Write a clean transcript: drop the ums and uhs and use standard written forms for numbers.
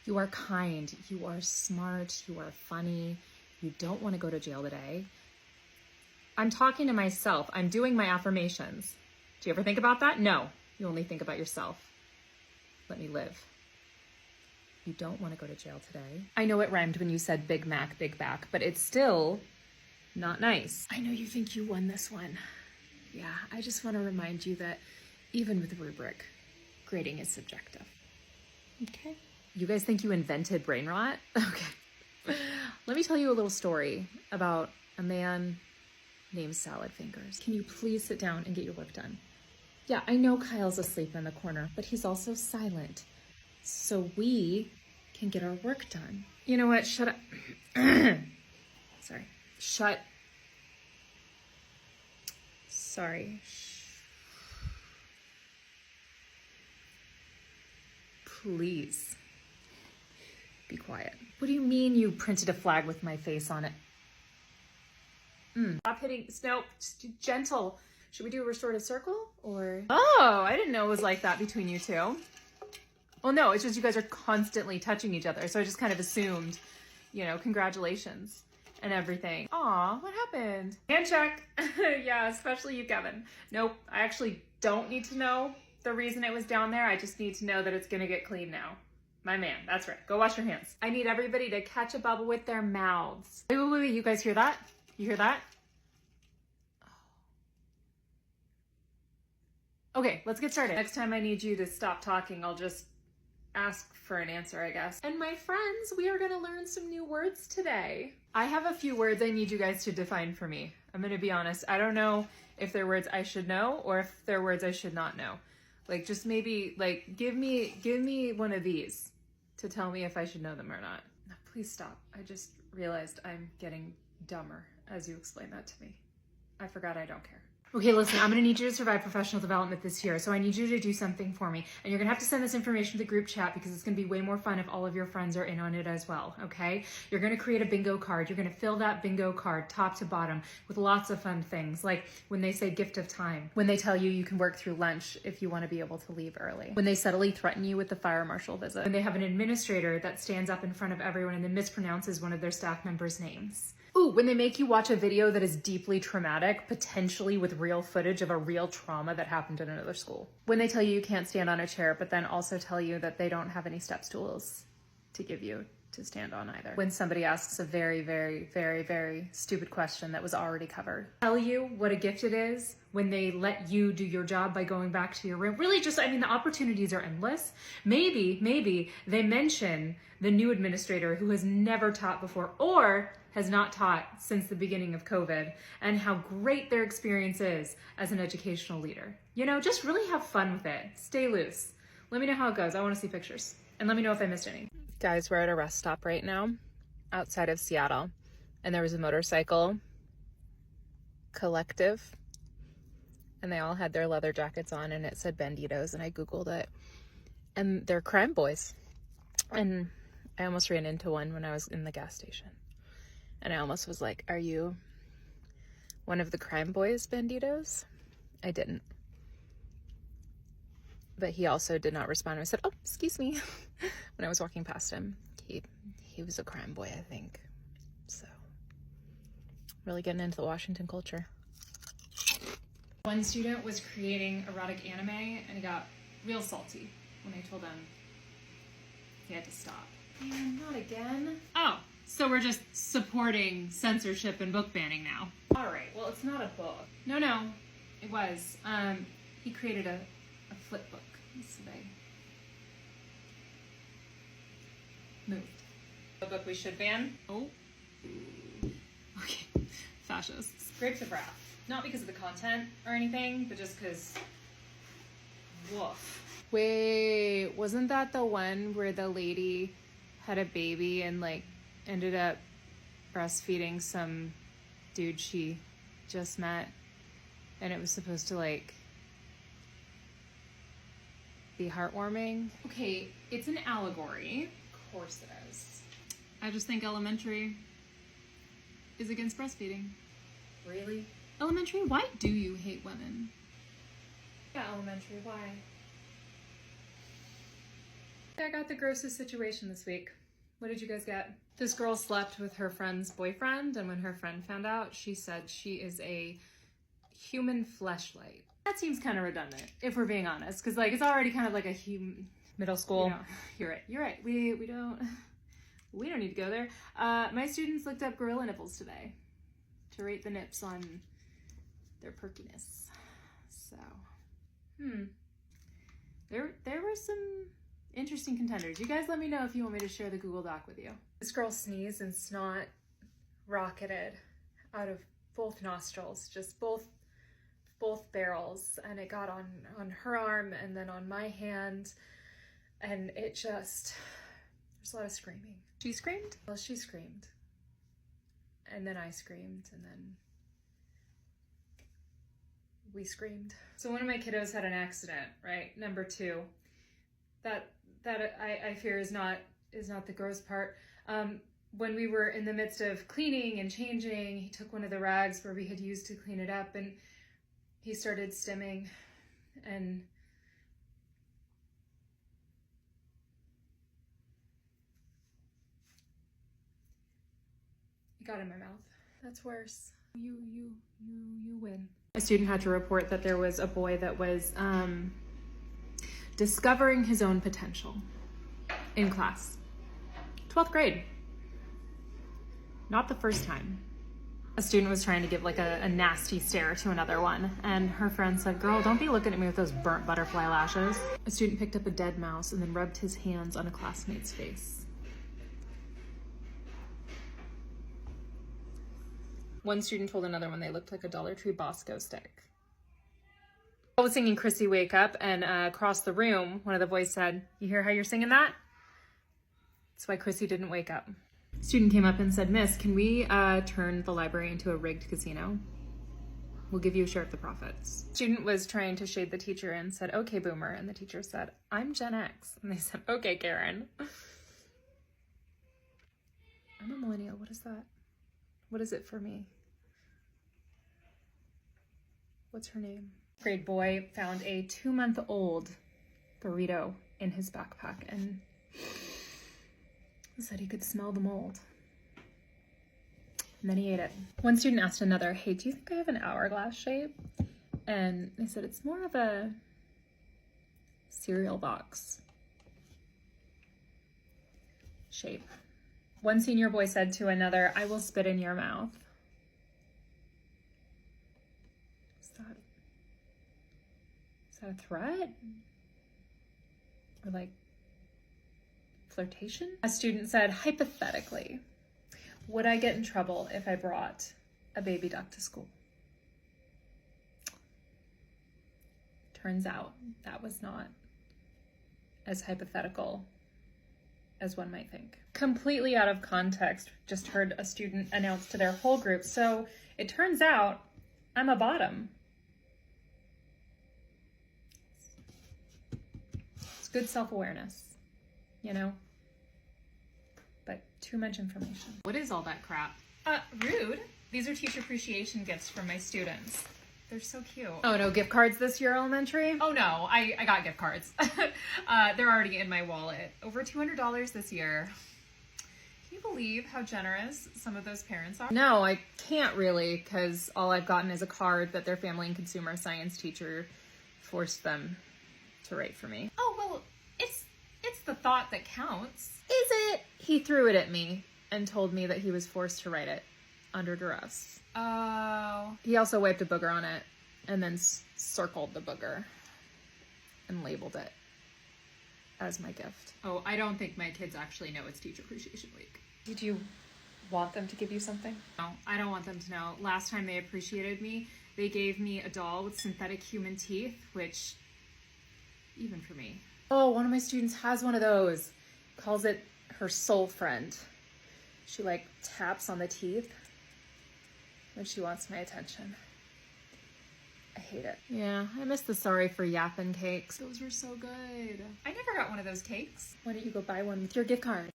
You are kind, you are smart, you are funny, you don't want to go to jail today. I'm talking to myself. I'm doing my affirmations. Do you ever think about that? No, you only think about yourself. Let me live. You don't want to go to jail today. I know it rhymed when you said Big Mac, Big Back, but it's still not nice. I know you think you won this one. Yeah, I just want to remind you that even with rubric, grading is subjective. Okay. You guys think you invented brain rot? Okay. Let me tell you a little story about a man named Salad Fingers. Can you please sit down and get your work done? Yeah, I know Kyle's asleep in the corner, but he's also silent. So we can get our work done. You know what? Shut up. Sorry. Shut. Sorry. Please be quiet. What do you mean you printed a flag with my face on it? Stop hitting. No, just gentle. Should we do a restorative circle or? Oh, I didn't know it was like that between you two. Well, no, it's just you guys are constantly touching each other. So I just kind of assumed, you know, congratulations and everything. Aw, what happened? Hand check. Yeah, especially you, Kevin. Nope, I actually don't need to know the reason it was down there. I just need to know that it's gonna get clean now. My man, that's right. Go wash your hands. I need everybody to catch a bubble with their mouths. Wait, you guys hear that? You hear that? Okay, let's get started. Next time I need you to stop talking, I'll just ask for an answer, I guess. And my friends, we are gonna learn some new words today. I have a few words I need you guys to define for me. I'm gonna be honest. I don't know if they're words I should know or if they're words I should not know. Like, just maybe, like, give me one of these to tell me if I should know them or not. No, please stop. I just realized I'm getting dumber as you explain that to me. I forgot I don't care. Okay, listen, I'm gonna need you to survive professional development this year, so I need you to do something for me. And you're gonna have to send this information to the group chat because it's gonna be way more fun if all of your friends are in on it as well, okay? You're gonna create a bingo card. You're gonna fill that bingo card top to bottom with lots of fun things, like when they say gift of time, when they tell you you can work through lunch if you wanna be able to leave early, when they subtly threaten you with the fire marshal visit, when they have an administrator that stands up in front of everyone and then mispronounces one of their staff members' names. Ooh, when they make you watch a video that is deeply traumatic, potentially with real footage of a real trauma that happened in another school. When they tell you you can't stand on a chair, but then also tell you that they don't have any step stools to give you to stand on either. When somebody asks a very, very, very, very stupid question that was already covered. Tell you what a gift it is when they let you do your job by going back to your room. Really just, I mean, the opportunities are endless. Maybe they mention the new administrator who has never taught before or has not taught since the beginning of COVID and how great their experience is as an educational leader. You know, just really have fun with it. Stay loose. Let me know how it goes. I want to see pictures. And let me know if I missed any. Guys, we're at a rest stop right now outside of Seattle. And there was a motorcycle collective. And they all had their leather jackets on and it said Banditos. And I Googled it. And they're crime boys. And I almost ran into one when I was in the gas station. And I almost was like, are you one of the crime boys, Banditos? I didn't. But he also did not respond. I said, oh, excuse me, when I was walking past him. He was a crime boy, I think. So, really getting into the Washington culture. One student was creating erotic anime, and he got real salty when I told him he had to stop. Man, not again. Oh. So we're just supporting censorship and book banning now. All right, well, it's not a book. No, it was. He created a flip book, so they moved. A book we should ban? Oh. Okay, fascists. Grapes of Wrath. Not because of the content or anything, but just because, woof. Wait, wasn't that the one where the lady had a baby and, like, ended up breastfeeding some dude she just met, and it was supposed to, like, be heartwarming? Okay, it's an allegory. Of course it is. I just think elementary is against breastfeeding. Really? Elementary, why do you hate women? Yeah, elementary, why? I got the grossest situation this week. What did you guys get? This girl slept with her friend's boyfriend, and when her friend found out, she said she is a human fleshlight. That seems kind of redundant, if we're being honest, because like it's already kind of like a human middle school. You know, you're right. We don't need to go there. My students looked up gorilla nipples today to rate the nips on their perkiness. So, there were some interesting contenders. You guys let me know if you want me to share the Google Doc with you. This girl sneezed and snot rocketed out of both nostrils, just both barrels, and it got on her arm and then on my hand, and it just, there's a lot of screaming. She screamed? Well, she screamed. And then I screamed, and then we screamed. So one of my kiddos had an accident, right? Number 2. That I fear is not the gross part. When we were in the midst of cleaning and changing, he took one of the rags where we had used to clean it up, and he started stimming, and it got in my mouth. That's worse. You win. A student had to report that there was a boy that was discovering his own potential in class. 12th grade. Not the first time. A student was trying to give like a nasty stare to another one, and her friend said, "Girl, don't be looking at me with those burnt butterfly lashes." A student picked up a dead mouse and then rubbed his hands on a classmate's face. One student told another one they looked like a Dollar Tree Bosco stick. I was singing Chrissy Wake Up, and across the room, one of the boys said, "You hear how you're singing that? That's why Chrissy didn't wake up." Student came up and said, "Miss, can we turn the library into a rigged casino? We'll give you a share of the profits." Student was trying to shade the teacher and said, "Okay, boomer." And the teacher said, "I'm Gen X." And they said, "Okay, Karen." I'm a millennial. What is that? What is it for me? What's her name? Grade boy found a 2-month-old burrito in his backpack and said he could smell the mold. And then he ate it. One student asked another, "Hey, do you think I have an hourglass shape?" And they said, "It's more of a cereal box shape." One senior boy said to another, "I will spit in your mouth." Is that a threat? Or like flirtation? A student said, "Hypothetically, would I get in trouble if I brought a baby duck to school?" Turns out that was not as hypothetical as one might think. Completely out of context, just heard a student announce to their whole group, "So it turns out I'm a bottom." It's good self-awareness, you know? But too much information. What is all that crap? Rude. These are teacher appreciation gifts from my students. They're so cute. Oh, no gift cards this year, elementary? Oh, no. I got gift cards. They're already in my wallet. Over $200 this year. Can you believe how generous some of those parents are? No, I can't really, because all I've gotten is a card that their family and consumer science teacher forced them to write for me. Oh, well, it's the thought that counts. Is it? He threw it at me and told me that he was forced to write it under duress. Oh. He also wiped a booger on it and then circled the booger and labeled it as my gift. Oh, I don't think my kids actually know it's Teacher Appreciation Week. Did you want them to give you something? No, I don't want them to know. Last time they appreciated me, they gave me a doll with synthetic human teeth, which, even for me. Oh, one of my students has one of those. Calls it her soul friend. She like taps on the teeth when she wants my attention. I hate it. Yeah, I miss the sorry for yappin' cakes. Those were so good. I never got one of those cakes. Why don't you go buy one with your gift card?